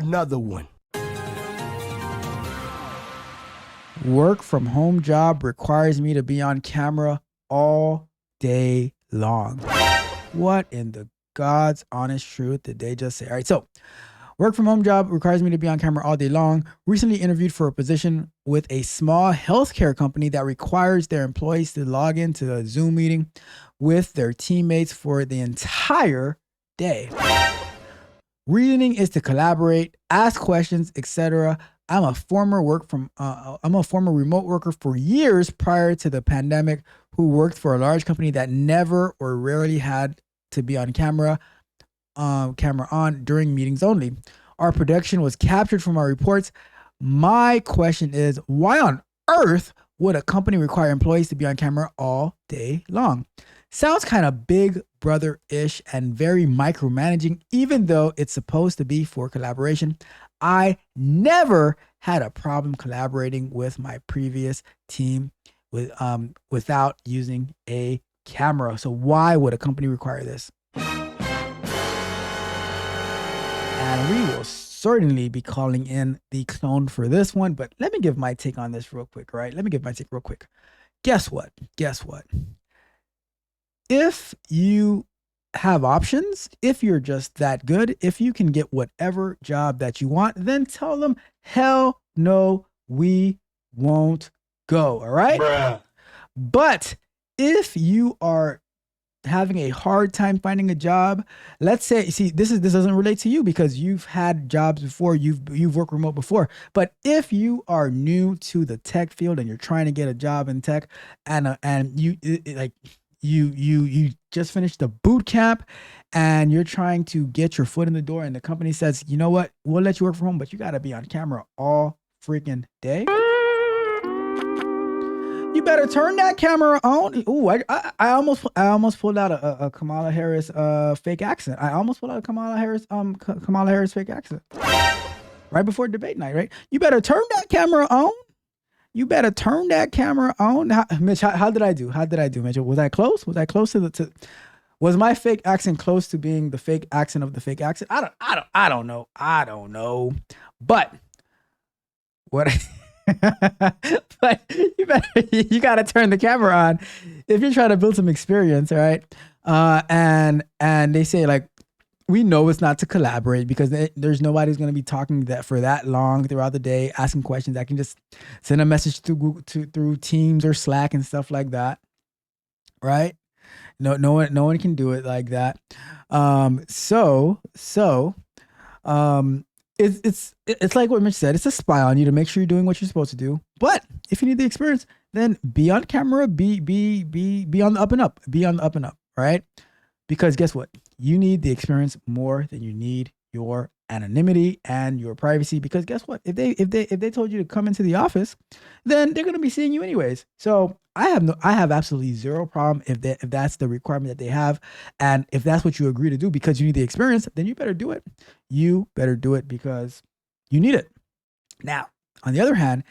another one. Work from home job requires me to be on camera all day long. What in the God's honest truth did they just say? All right, so work from home job requires me to be on camera all day long. Recently interviewed for a position with a small healthcare company that requires their employees to log into a Zoom meeting with their teammates for the entire day. Reasoning is to collaborate, ask questions, etc. I'm a former remote worker for years prior to the pandemic who worked for a large company that never or rarely had to be on camera on during meetings only. Our production was captured from our reports. My question is, why on earth would a company require employees to be on camera all day long? Sounds kind of big brother-ish and very micromanaging, even though it's supposed to be for collaboration. I never had a problem collaborating with my previous team without using a camera. So why would a company require this? And we will certainly be calling in the clone for this one, but let me give my take on this real quick, right? Let me give my take real quick. Guess what? If you have options, if you're just that good, if you can get whatever job that you want, then tell them, hell no, we won't go, all right? Bruh. But if you are having a hard time finding a job, let's say, see, this doesn't relate to you because you've had jobs before, you've worked remote before. But if you are new to the tech field and you're trying to get a job in tech, and you just finished the boot camp and you're trying to get your foot in the door, and the company says, you know what, we'll let you work from home, but you got to be on camera all freaking day. You better turn that camera on. Ooh, I almost pulled out a Kamala Harris fake accent. I almost pulled out a Kamala Harris fake accent right before debate night. Right? You better turn that camera on. Mitch, how did I do? Mitchell? Was I close? Was I close to was my fake accent close to being the fake accent of the fake accent? I don't know. But what? But you gotta turn the camera on if you're trying to build some experience, all right? And they say, like, we know it's not to collaborate because there's nobody's going to be talking that for that long throughout the day, asking questions. I can just send a message through Teams or Slack and stuff like that, right? No one can do it like that. It's like what Mitch said. It's a spy on you to make sure you're doing what you're supposed to do. But if you need the experience, then be on camera. Be on the up and up. Be on the up and up, right? Because guess what? You need the experience more than you need your anonymity and your privacy. Because guess what? If they told you to come into the office, then they're gonna be seeing you anyways. So I have absolutely zero problem if that's the requirement that they have, and if that's what you agree to do because you need the experience, then you better do it. You better do it because you need it. Now, on the other hand,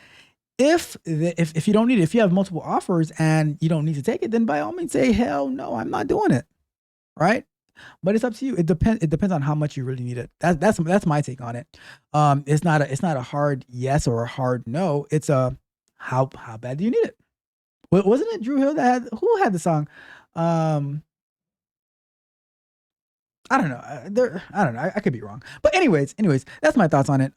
if you don't need it, if you have multiple offers and you don't need to take it, then by all means say, hell no, I'm not doing it. Right? But it's up to you. It depends on how much you really need it. That's my take on it. It's not a hard yes or a hard no. It's a how bad do you need it? Wasn't it Drew Hill who had the song? I don't know. I don't know. I could be wrong. But anyways, that's my thoughts on it.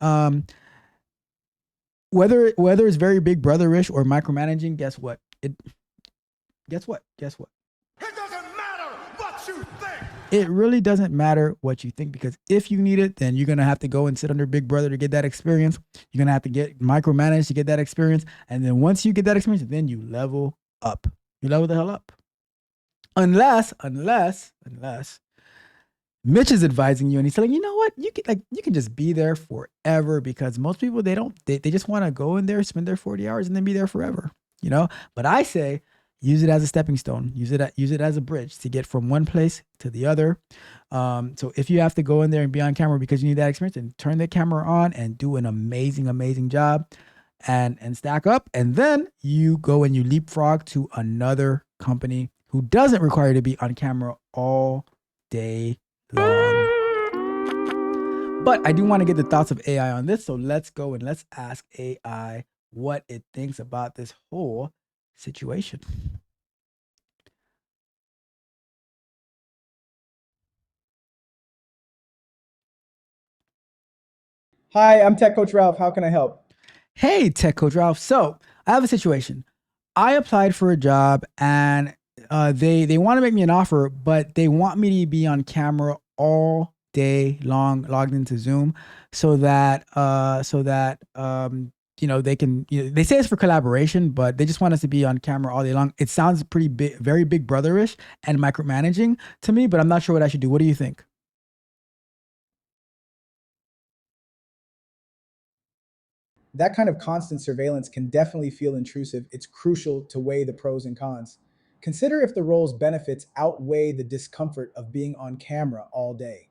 Whether it's very big brother-ish or micromanaging, guess what? Guess what? It doesn't matter what you think. It really doesn't matter what you think, because if you need it, then you're going to have to go and sit under Big Brother to get that experience. You're going to have to get micromanaged to get that experience. And then once you get that experience, then you level up. You level the hell up. Unless Mitch is advising you and he's telling you know what, you can just be there forever, because most people, they just want to go in there, spend their 40 hours and then be there forever, you know? But I say, use it as a stepping stone. Use it as a bridge to get from one place to the other. So if you have to go in there and be on camera because you need that experience, then turn the camera on and do an amazing job and stack up. And then you go and you leapfrog to another company who doesn't require you to be on camera all day long. But I do want to get the thoughts of AI on this. So let's go and let's ask AI what it thinks about this whole situation. Hi, I'm Tech Coach Ralph. How can I help? Hey, Tech Coach Ralph. So I have a situation. I applied for a job and they want to make me an offer, but they want me to be on camera all day long, logged into Zoom, so that they can they say it's for collaboration, but they just want us to be on camera all day long. It sounds pretty big, very big brotherish and micromanaging to me, but I'm not sure what I should do. What do you think? That kind of constant surveillance can definitely feel intrusive. It's crucial to weigh the pros and cons. Consider if the role's benefits outweigh the discomfort of being on camera all day.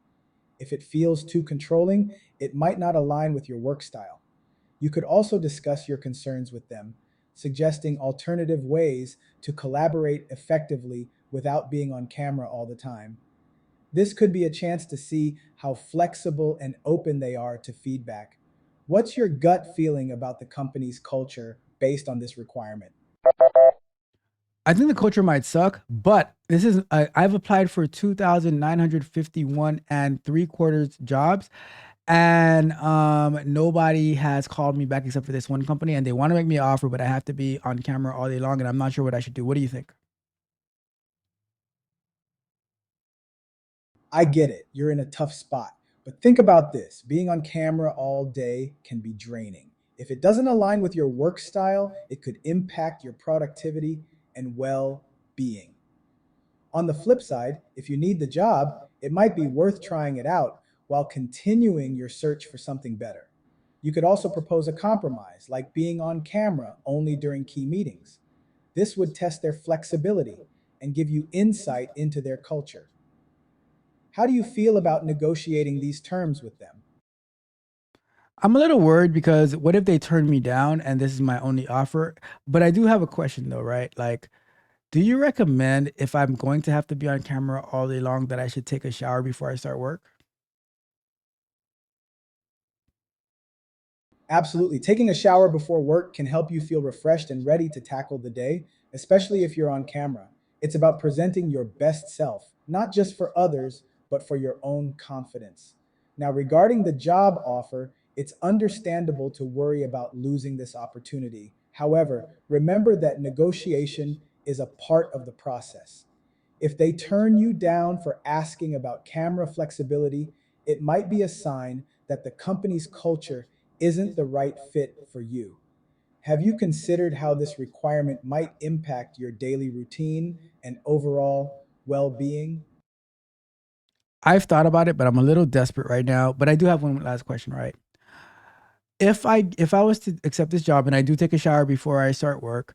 If it feels too controlling, it might not align with your work style. You could also discuss your concerns with them, suggesting alternative ways to collaborate effectively without being on camera all the time. This could be a chance to see how flexible and open they are to feedback. What's your gut feeling about the company's culture based on this requirement? I think the culture might suck, but I've applied for 2,951 and three quarters jobs, and nobody has called me back except for this one company, and they want to make me an offer, but I have to be on camera all day long, and I'm not sure what I should do. What do you think? I get it, you're in a tough spot. But think about this, being on camera all day can be draining. If it doesn't align with your work style, it could impact your productivity and well being. On the flip side, if you need the job, it might be worth trying it out while continuing your search for something better. You could also propose a compromise, like being on camera only during key meetings. This would test their flexibility and give you insight into their culture. How do you feel about negotiating these terms with them? I'm a little worried because what if they turn me down and this is my only offer? But I do have a question though, right? Like, do you recommend if I'm going to have to be on camera all day long that I should take a shower before I start work? Absolutely. Taking a shower before work can help you feel refreshed and ready to tackle the day, especially if you're on camera. It's about presenting your best self, not just for others, but for your own confidence. Now, regarding the job offer, it's understandable to worry about losing this opportunity. However, remember that negotiation is a part of the process. If they turn you down for asking about camera flexibility, it might be a sign that the company's culture isn't the right fit for you. Have you considered how this requirement might impact your daily routine and overall well being? I've thought about it, but I'm a little desperate right now. But I do have one last question, right? If I was to accept this job and I do take a shower before I start work,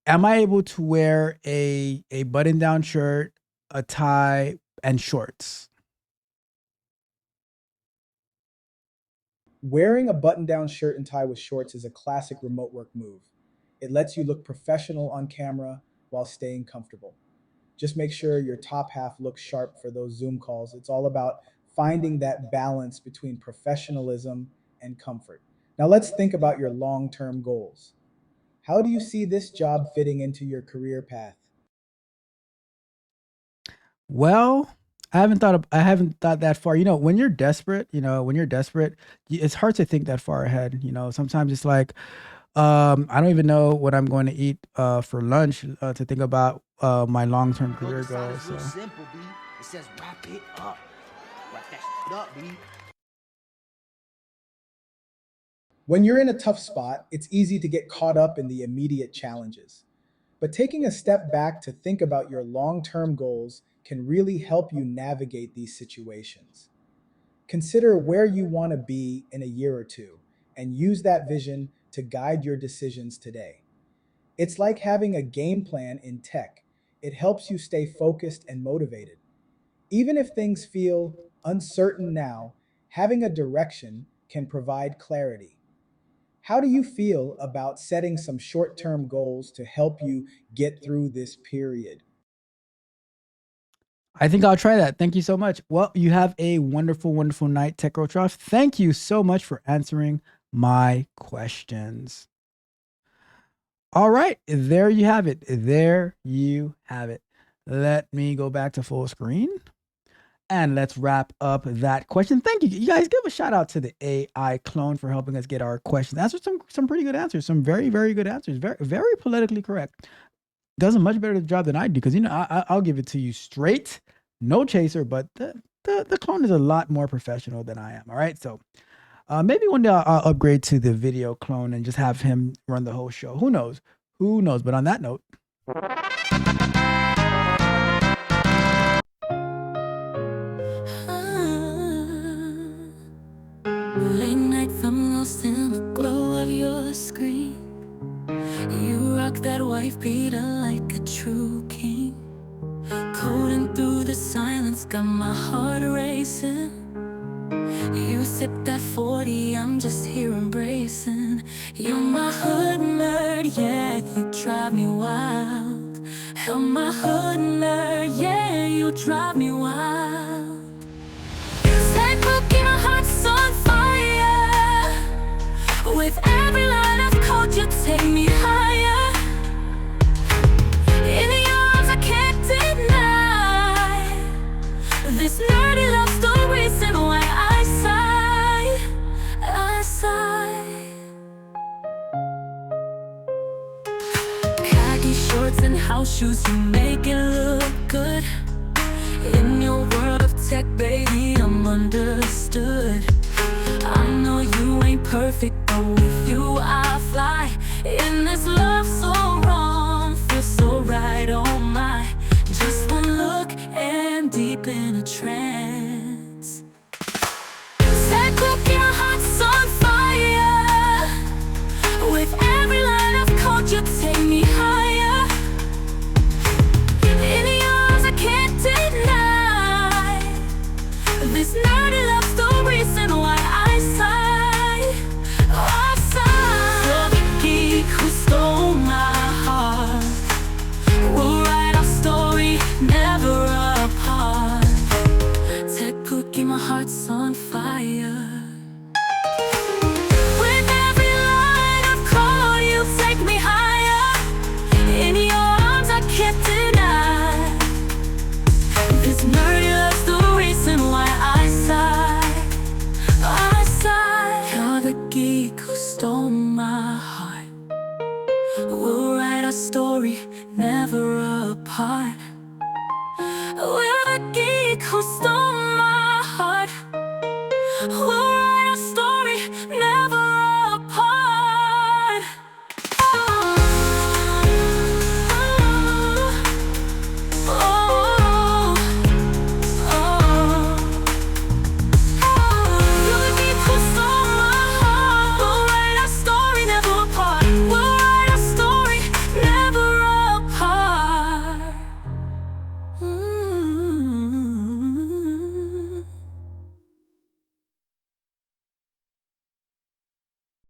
am I able to wear a button down shirt, a tie, and shorts? Wearing a button down shirt and tie with shorts is a classic remote work move. It lets you look professional on camera while staying comfortable. Just make sure your top half looks sharp for those Zoom calls. It's all about finding that balance between professionalism and comfort. Now, let's think about your long term goals. How do you see this job fitting into your career path? Well, I haven't thought that far. When you're desperate, it's hard to think that far ahead. Sometimes it's like I don't even know what I'm going to eat for lunch to think about my long term Yo, the career sign goals. is real So simple, B. It says wrap it up. Wrap that shit up, B. When you're in a tough spot, it's easy to get caught up in the immediate challenges. But taking a step back to think about your long term goals can really help you navigate these situations. Consider where you want to be in a year or two and use that vision to guide your decisions today. It's like having a game plan in tech. It helps you stay focused and motivated. Even if things feel uncertain now, having a direction can provide clarity. How do you feel about setting some short term goals to help you get through this period? I think I'll try that. Thank you so much. Well, you have a wonderful, wonderful night, TechRotroff. Thank you so much for answering my questions. All right, there you have it. There you have it. Let me go back to full screen and let's wrap up that question. Thank you. You guys give a shout out to the AI clone for helping us get our questions. Answered some pretty good answers, some very, very good answers. Very, very politically correct. Does a much better job than I do because, you know, I'll give it to you straight, no chaser, but the clone is a lot more professional than I am. All right, so maybe one day I'll upgrade to the video clone and just have him run the whole show. Who knows? Who knows? But on that note, late night, I'm lost in the glow of your screen. You rock that wife beater like a true king. Coding through the silence, got my heart racing. You sip that 40, I'm just here embracing. You're my hood nerd, yeah, you drive me wild. You're my hood nerd, yeah, you drive me wild. That book in my heart's on fire. With every line of code, you take me higher. In your arms, I can't deny. This nerdy love story's the why I sigh. I sigh. Khaki shorts and house shoes, you make it look good. In your world of tech, baby, I'm understood. I know you ain't perfect, but with you I fly. In this love so wrong, feels so right, oh my. Just one look and deep in a trance.